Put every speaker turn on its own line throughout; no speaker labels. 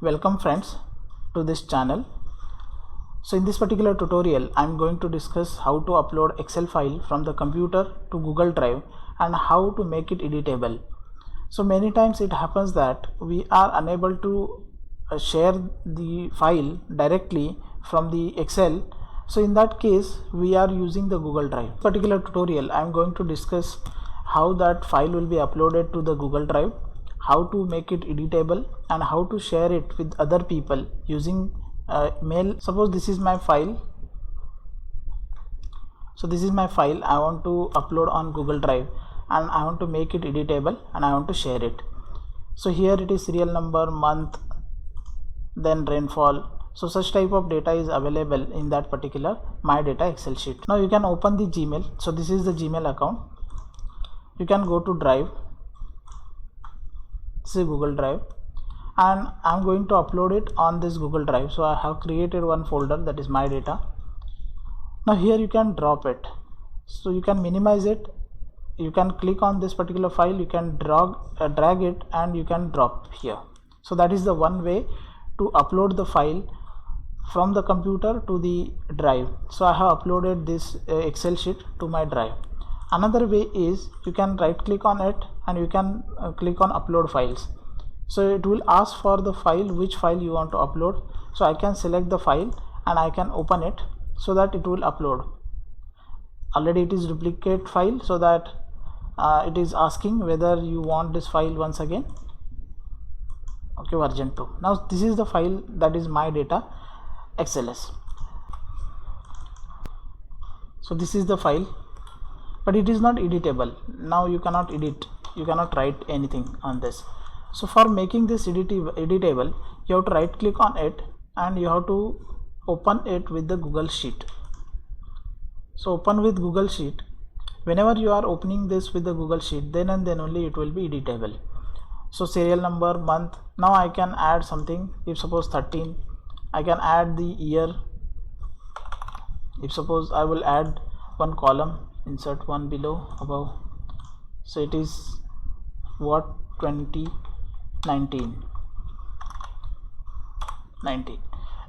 Welcome friends to this channel. So in this particular tutorial I am going to discuss how to upload Excel file from the computer to Google Drive and how to make it editable. So many times it happens that we are unable to share the file directly from the Excel. So in that case we are using the Google Drive. In this particular tutorial I am going to discuss how that file will be uploaded to the Google Drive, how to make it editable, and how to share it with other people using mail. Suppose this is my file. So this is my file I want to upload on Google Drive and I want to make it editable and I want to share it. So here it is serial number, month, then rainfall. So such type of data is available in that particular my data Excel sheet. Now you can open the Gmail. So this is the Gmail account. You can go to Drive. This is Google Drive and I'm going to upload it on this Google Drive. So I have created one folder, that is my data. Now here you can drop it. So you can minimize it. You can click on this particular file, you can drag it and you can drop here. So that is the one way to upload the file from the computer to the drive. So I have uploaded this Excel sheet to my drive. Another way is you can right click on it and you can click on upload files. So it will ask for the file, which file you want to upload. So I can select the file and I can open it so that it will upload. Already it is duplicate file, so that it is asking whether you want this file once again. Okay, version 2. Now this is the file, that is my data XLS. So this is the file, but it is not editable. Now you cannot edit, you cannot write anything on this. So for making this editable, you have to right click on it and you have to open it with the Google Sheet. So open with Google Sheet. Whenever you are opening this with the Google Sheet, then and then only it will be editable. So serial number, month. Now I can add something. If suppose 13, I can add the year. If suppose I will add one column, insert one below, above. So it is what, 2019.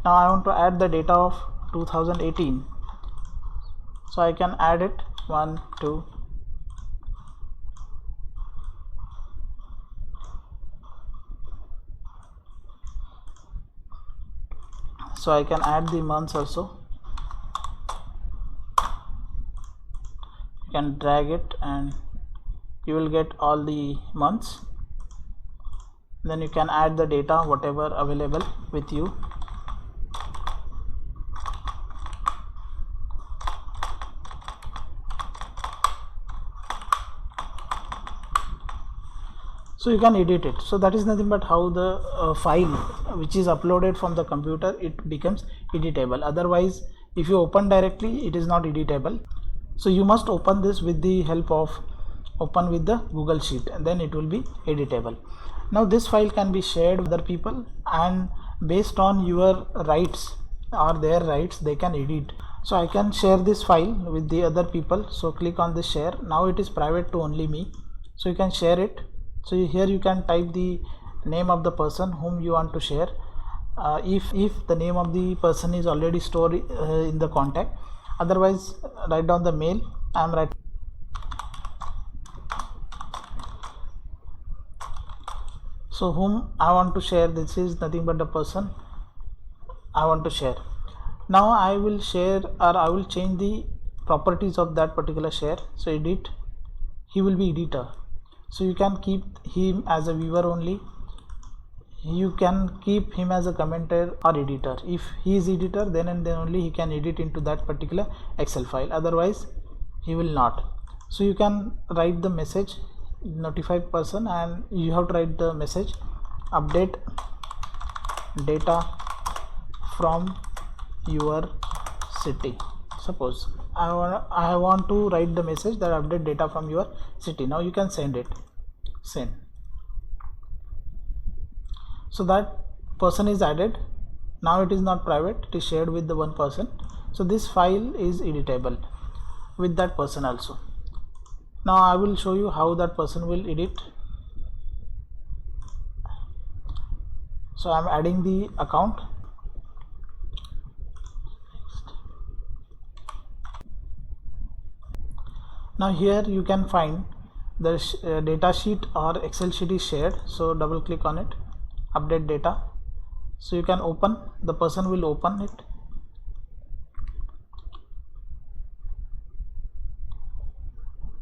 Now I want to add the data of 2018. So I can add it 1, 2. So I can add the months also. You can drag it and you will get all the months. Then you can add the data whatever available with you. So you can edit it. So that is nothing but how the file which is uploaded from the computer, it becomes editable. Otherwise if you open directly, it is not editable. So you must open this with the help of open with the Google Sheet, and then it will be editable. Now this file can be shared with other people, and based on your rights or their rights, they can edit. So I can share this file with the other people. So click on this share. Now it is private to only me. So you can share it. So here you can type the name of the person whom you want to share. If the name of the person is already stored in the contact, otherwise write down the mail. I am writing. So whom I want to share, this is nothing but the person I want to share. Now I will share, or I will change the properties of that particular share. So edit, he will be editor. So you can keep him as a viewer only. You can keep him as a commenter or editor. If he is editor, then and then only he can edit into that particular Excel file. Otherwise he will not. So you can write the message, notify person, and you have to write the message, update data from your city. Suppose I want to write the message that update data from your city. Now you can send it. Send. So that person is added. Now it is not private, it is shared with the one person. So this file is editable with that person also. Now I will show you how that person will edit. So I'm adding the account. Now here you can find the data sheet or Excel sheet is shared, so double click on it, update data. So you can open, the person will open it.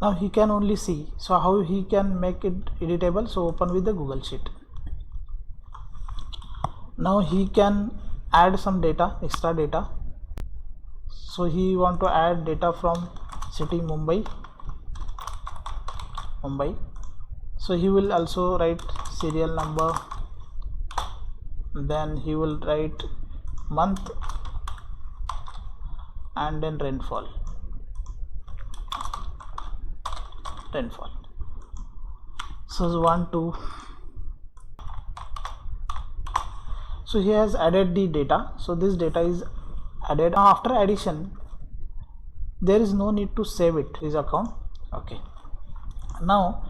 Now he can only see, so how he can make it editable? So open with the Google Sheet. Now he can add some data, extra data. So he want to add data from city Mumbai. So he will also write serial number, then he will write month and then rainfall. So 1 2. So he has added the data, so this data is added. Now after addition there is no need to save it, his account. Okay, now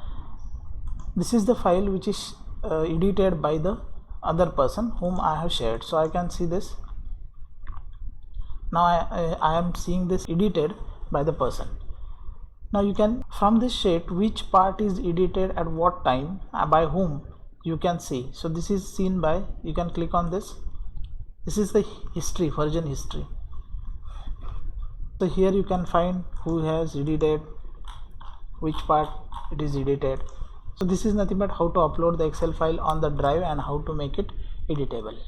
this is the file which is edited by the other person whom I have shared. So I can see this. Now I am seeing this edited by the person. Now you can, from this sheet, which part is edited at what time, by whom, you can see. So this is seen by, you can click on this. This is the history, version history. So here you can find who has edited, which part it is edited. So this is nothing but how to upload the Excel file on the drive and how to make it editable.